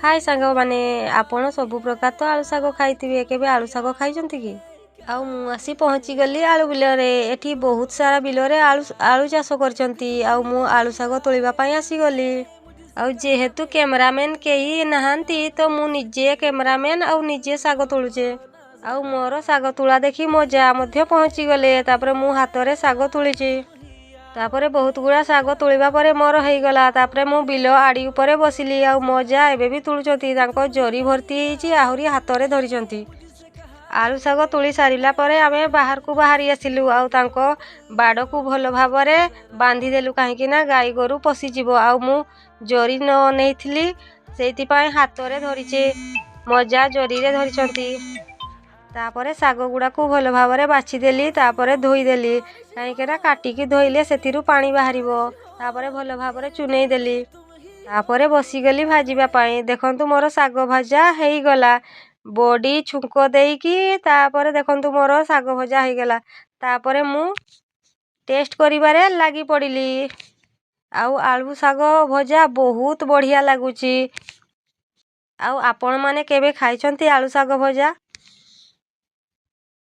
हाय सांग माने आपण सब प्रकार तो आलू शाग खाइथिबे केबे आलू शाग खाइचंती कि आउ मु आसी पहुँची गली आलू बिलरे एठी बहुत सारा बिलरे आलू आलू चाष करचंती आउ मु आलू शाग तोलिबा पई आसी गली आउ जेहेतु कैमरामैन केही नहांती तो मु निजे कैमरामैन आउ निजे शाग तोलुचे आउ मोर शाग तुला देखी मो जा मध्य पहुँची गले तापरे मु हातरे शाग तुलिची तापरे बहुत गुड़ा शाग तोलिबा परे मोर हेगला तापरे मु बिल आड़ी उपरे बसिली आउ मो जा एबे भी तुलुचंती तांको जरी भर्ती हेची आहुरी हातरे धरिचंती आलू शाग तुली सारिला परे आमे बाहर को बाहरी आसिलु आउ तांको बाड़ को भल भाबरे बांधी देलु काहेकि ना गाई गोरु पसी जिवो आउ मु जरी न नेइथिली सेति पय हातरे धरिचे मजा जरी रे धरिचंती तापरे शाग गुड़ा को भल भाबरे बाछि देली तापरे धोई देली काहेकि ना काटिकी धोइले सेतिरु पानी बाहरिबो तापरे भल भाबरे चुनेई देली तापरे बसी गली भाजिबा पई देखंतु मोर शाग भाजा हेई गला बॉडी छुंको देकी तापरे देखंतु मोर शाग भजा हेई गला तापरे मु टेस्ट करिबारे लागी पड़िली आउ आलू शाग भजा बहुत बढ़िया लागुची आउ आपण माने केबे खाइचंती आलू शाग भजा।